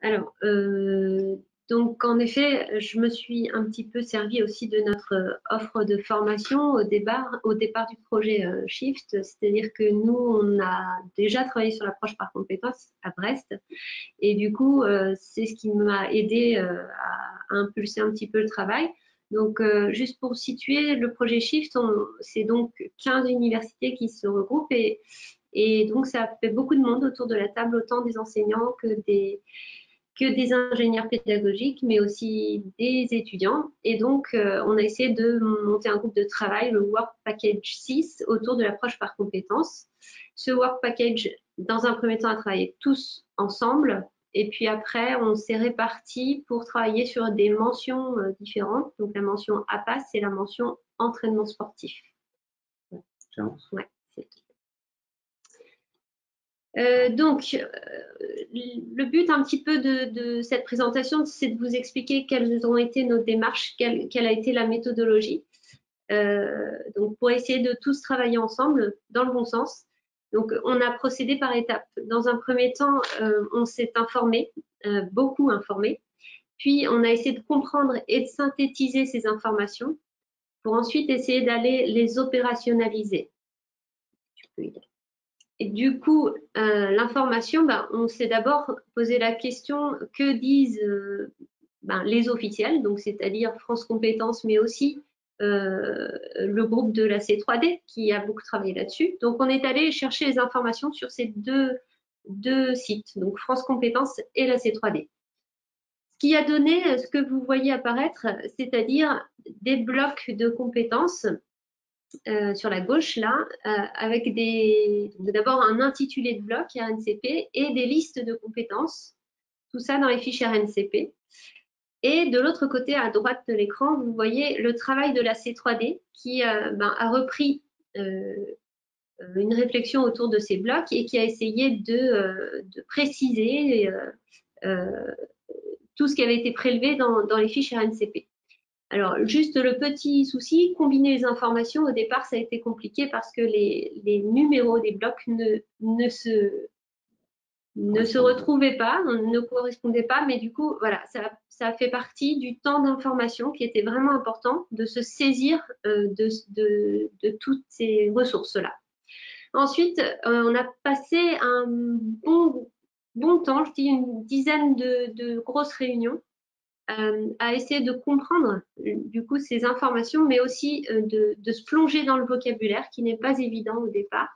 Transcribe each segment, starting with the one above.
Alors, donc en effet, je me suis un petit peu servi aussi de notre offre de formation au départ du projet Shift, c'est-à-dire que nous, on a déjà travaillé sur l'approche par compétences à Brest, et du coup, c'est ce qui m'a aidé à impulser un petit peu le travail. Donc, juste pour situer le projet Shift, c'est donc 15 universités qui se regroupent et donc ça fait beaucoup de monde autour de la table, autant des enseignants que des ingénieurs pédagogiques, mais aussi des étudiants. Et donc, on a essayé de monter un groupe de travail, le Work Package 6, autour de l'approche par compétences. Ce Work Package, dans un premier temps, a travaillé tous ensemble. Et puis après, on s'est répartis pour travailler sur des mentions différentes. Donc, la mention APAS et la mention entraînement sportif. Ouais, c'est tout. Donc, le but un petit peu de cette présentation, c'est de vous expliquer quelles ont été nos démarches, quelle a été la méthodologie. Donc, pour essayer de tous travailler ensemble dans le bon sens. Donc, on a procédé par étapes. Dans un premier temps, on s'est informé, beaucoup informé. Puis, on a essayé de comprendre et de synthétiser ces informations pour ensuite essayer d'aller les opérationnaliser. Tu peux y aller. Et du coup, l'information, on s'est d'abord posé la question que disent les officiels, donc c'est-à-dire France Compétences, mais aussi le groupe de la C3D qui a beaucoup travaillé là-dessus. Donc, on est allé chercher les informations sur ces deux sites, donc France Compétences et la C3D. Ce qui a donné ce que vous voyez apparaître, c'est-à-dire des blocs de compétences sur la gauche là, avec d'abord un intitulé de bloc RNCP et des listes de compétences, tout ça dans les fiches RNCP. Et de l'autre côté, à droite de l'écran, vous voyez le travail de la C3D qui a repris une réflexion autour de ces blocs et qui a essayé de préciser tout ce qui avait été prélevé dans les fiches RNCP. Alors, juste le petit souci, combiner les informations, au départ, ça a été compliqué parce que les numéros des blocs ne se retrouvaient pas, ne correspondaient pas, mais du coup, voilà, ça fait partie du temps d'information qui était vraiment important de se saisir de toutes ces ressources-là. Ensuite, on a passé un bon temps, je dis une dizaine de grosses réunions, à essayer de comprendre du coup ces informations, mais aussi de se plonger dans le vocabulaire qui n'est pas évident au départ,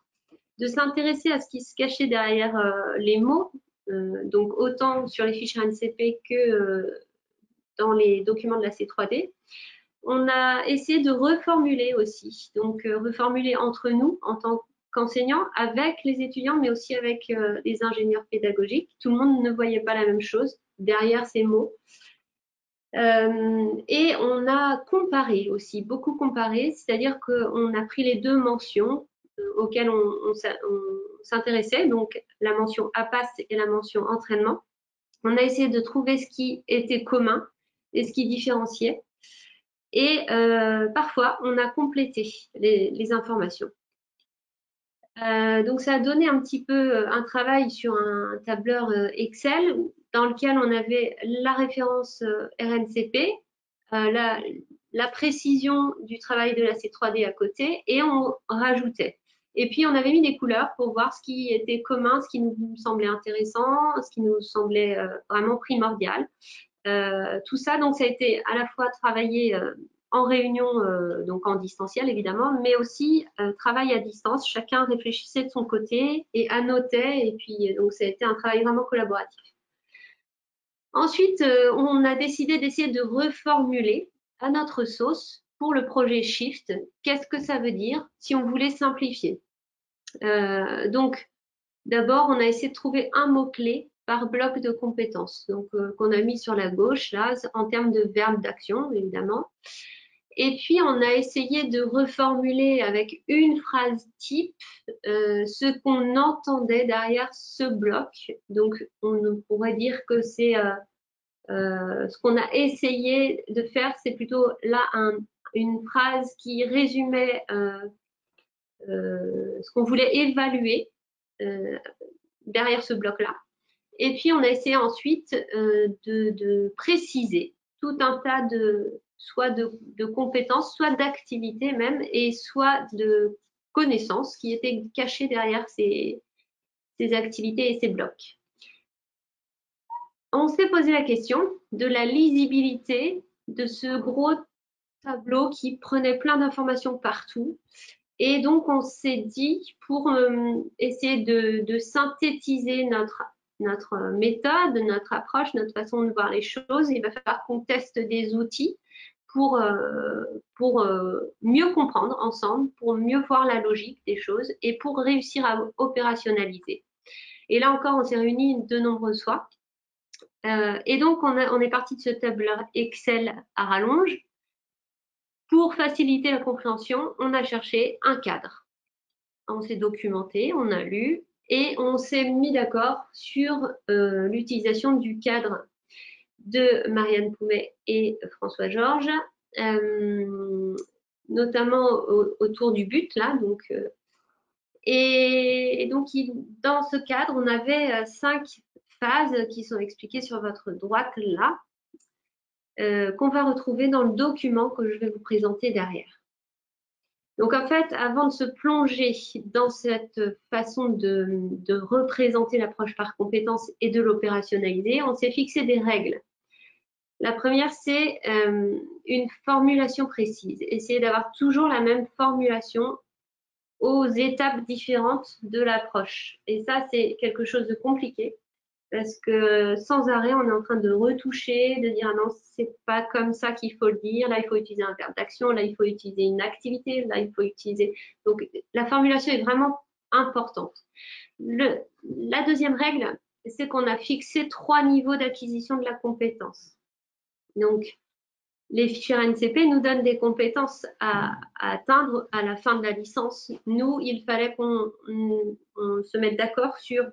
de s'intéresser à ce qui se cachait derrière les mots, donc autant sur les fiches RNCP que dans les documents de la C3D. On a essayé de reformuler aussi, donc reformuler entre nous en tant qu'enseignants, avec les étudiants, mais aussi avec les ingénieurs pédagogiques. Tout le monde ne voyait pas la même chose derrière ces mots. Et on a comparé aussi, beaucoup comparé, c'est-à-dire qu'on a pris les deux mentions auxquelles on s'intéressait, donc la mention APAS et la mention entraînement. On a essayé de trouver ce qui était commun et ce qui différenciait. Et parfois, on a complété les informations. Donc, ça a donné un petit peu un travail sur un tableur Excel dans lequel on avait la référence RNCP, la précision du travail de la C3D à côté, et on rajoutait. Et puis, on avait mis des couleurs pour voir ce qui était commun, ce qui nous semblait intéressant, ce qui nous semblait vraiment primordial. Tout ça, donc, ça a été à la fois travaillé en réunion, donc en distanciel évidemment, mais aussi travail à distance. Chacun réfléchissait de son côté et annotait, et puis donc ça a été un travail vraiment collaboratif. Ensuite, on a décidé d'essayer de reformuler à notre sauce pour le projet Shift. Qu'est-ce que ça veut dire si on voulait simplifier? Donc, d'abord, on a essayé de trouver un mot-clé par bloc de compétences, donc qu'on a mis sur la gauche là, en termes de verbe d'action évidemment. Et puis, on a essayé de reformuler avec une phrase type ce qu'on entendait derrière ce bloc. Donc, on pourrait dire que c'est ce qu'on a essayé de faire, c'est plutôt là une phrase qui résumait ce qu'on voulait évaluer derrière ce bloc-là. Et puis, on a essayé ensuite de préciser tout un tas soit de compétences, soit d'activités même, et soit de connaissances qui étaient cachées derrière ces activités et ces blocs. On s'est posé la question de la lisibilité de ce gros tableau qui prenait plein d'informations partout. Et donc, on s'est dit, pour essayer de synthétiser notre méthode, notre approche, notre façon de voir les choses, il va falloir qu'on teste des outils pour mieux comprendre ensemble, pour mieux voir la logique des choses et pour réussir à opérationnaliser. Et là encore, on s'est réunis de nombreuses fois. Et donc, on est parti de ce tableur Excel à rallonge. Pour faciliter la compréhension, on a cherché un cadre. On s'est documenté, on a lu et on s'est mis d'accord sur l'utilisation du cadre de Marianne Poumet et François Georges, notamment autour du but là. Donc, et donc, dans ce cadre, on avait 5 phases qui sont expliquées sur votre droite là, qu'on va retrouver dans le document que je vais vous présenter derrière. Donc en fait, avant de se plonger dans cette façon de représenter l'approche par compétence et de l'opérationnaliser, on s'est fixé des règles. La première, c'est une formulation précise. Essayer d'avoir toujours la même formulation aux étapes différentes de l'approche. Et ça, c'est quelque chose de compliqué parce que sans arrêt, on est en train de retoucher, de dire ah non, c'est pas comme ça qu'il faut le dire. Là, il faut utiliser un verbe d'action. Là, il faut utiliser une activité. Là, il faut utiliser. Donc, la formulation est vraiment importante. La deuxième règle, c'est qu'on a fixé 3 niveaux d'acquisition de la compétence. Donc, les fichiers RNCP nous donnent des compétences à atteindre à la fin de la licence. Nous, il fallait qu'on se mette d'accord sur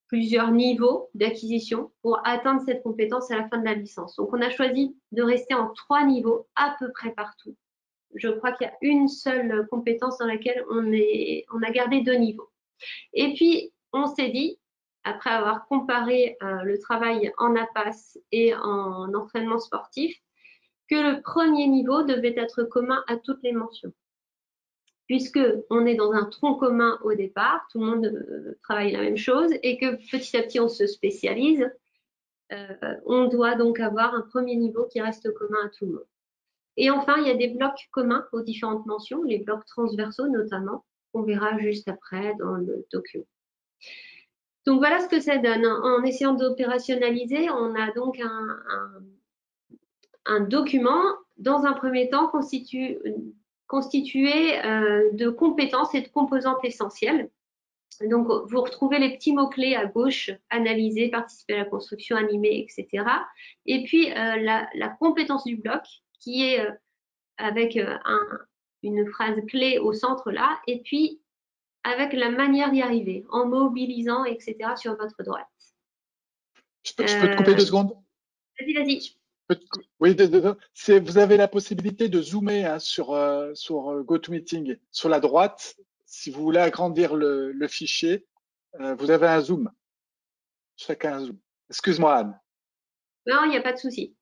plusieurs niveaux d'acquisition pour atteindre cette compétence à la fin de la licence. Donc, on a choisi de rester en 3 niveaux à peu près partout. Je crois qu'il y a une seule compétence dans laquelle on a gardé 2 niveaux. Et puis, on s'est dit, après avoir comparé le travail en APAS et en entraînement sportif, que le premier niveau devait être commun à toutes les mentions. Puisqu'on est dans un tronc commun au départ, tout le monde travaille la même chose et que petit à petit on se spécialise, on doit donc avoir un premier niveau qui reste commun à tout le monde. Et enfin, il y a des blocs communs aux différentes mentions, les blocs transversaux notamment, qu'on verra juste après dans le document. Donc voilà ce que ça donne. En essayant d'opérationnaliser, on a donc un document, dans un premier temps, constitué de compétences et de composantes essentielles. Donc, vous retrouvez les petits mots-clés à gauche, analyser, participer à la construction, animer, etc. Et puis, la compétence du bloc, qui est avec une phrase clé au centre là, et puis avec la manière d'y arriver, en mobilisant, etc. sur votre droite. Je peux te couper 2 secondes? Vas-y. Oui, vous avez la possibilité de zoomer hein, sur GoToMeeting sur la droite. Si vous voulez agrandir le fichier, vous avez un zoom. Chacun un zoom. Excuse-moi, Anne. Non, il n'y a pas de souci.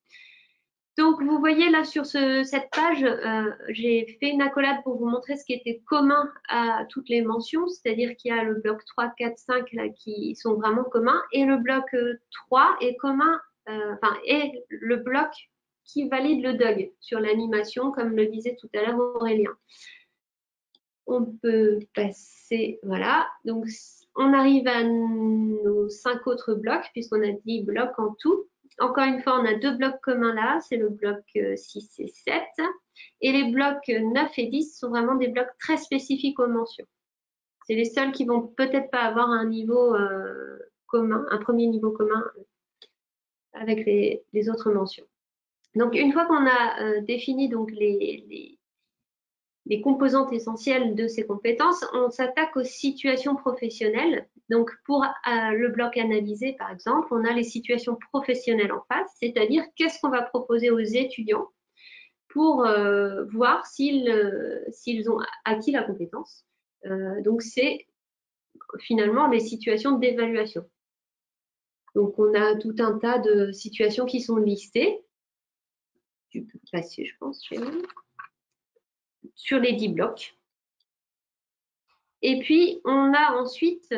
Donc, vous voyez là sur cette page, j'ai fait une accolade pour vous montrer ce qui était commun à toutes les mentions, c'est-à-dire qu'il y a le bloc 3, 4, 5 là, qui sont vraiment communs et le bloc 3 est commun, est le bloc qui valide le DUG sur l'animation, comme le disait tout à l'heure Aurélien. On peut passer, voilà. Donc, on arrive à nos 5 autres blocs, puisqu'on a 10 blocs en tout. Encore une fois, on a 2 blocs communs là, c'est le bloc 6 et 7. Et les blocs 9 et 10 sont vraiment des blocs très spécifiques aux mentions. C'est les seuls qui vont peut-être pas avoir un niveau commun, un premier niveau commun avec les autres mentions. Donc, une fois qu'on a défini donc les composantes essentielles de ces compétences, on s'attaque aux situations professionnelles. Donc, pour le bloc analysé, par exemple, on a les situations professionnelles en face, c'est-à-dire qu'est-ce qu'on va proposer aux étudiants pour voir s'ils ont acquis la compétence. Donc, c'est finalement les situations d'évaluation. Donc, on a tout un tas de situations qui sont listées. Tu peux passer, je pense, sur les 10 blocs. Et puis, on a ensuite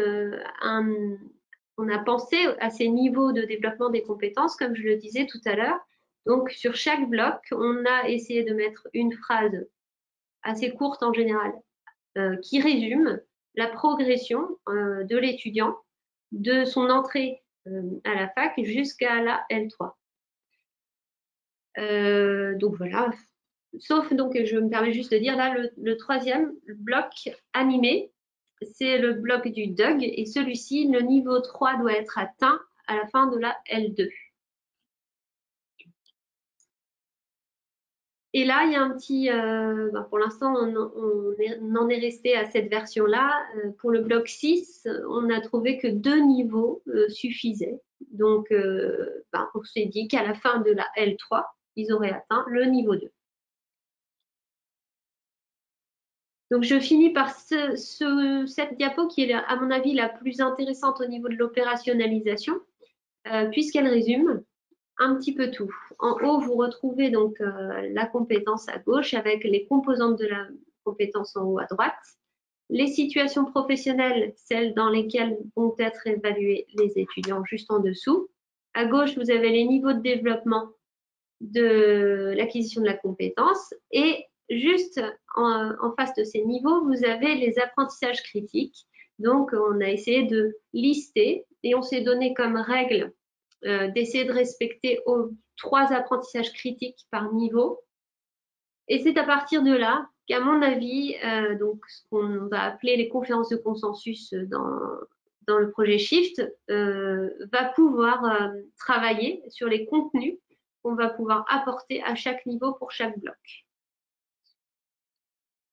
on a pensé à ces niveaux de développement des compétences, comme je le disais tout à l'heure. Donc, sur chaque bloc, on a essayé de mettre une phrase assez courte en général, qui résume la progression de l'étudiant de son entrée à la fac jusqu'à la L3. Donc voilà, sauf donc, je me permets juste de dire là, le troisième bloc animé, c'est le bloc du DUG et celui-ci, le niveau 3 doit être atteint à la fin de la L2. Et là, il y a un petit, pour l'instant, on en est resté à cette version-là. Pour le bloc 6, on a trouvé que 2 niveaux suffisaient. Donc, on s'est dit qu'à la fin de la L3, ils auraient atteint le niveau 2. Donc, je finis par cette diapo qui est, à mon avis, la plus intéressante au niveau de l'opérationnalisation, puisqu'elle résume un petit peu tout. En haut, vous retrouvez donc la compétence à gauche avec les composantes de la compétence en haut à droite. Les situations professionnelles, celles dans lesquelles vont être évalués les étudiants juste en dessous. À gauche, vous avez les niveaux de développement de l'acquisition de la compétence et juste en face de ces niveaux, vous avez les apprentissages critiques. Donc, on a essayé de lister et on s'est donné comme règle d'essayer de respecter 3 apprentissages critiques par niveau. Et c'est à partir de là qu'à mon avis, donc ce qu'on va appeler les conférences de consensus dans le projet Shift, va pouvoir travailler sur les contenus qu'on va pouvoir apporter à chaque niveau pour chaque bloc.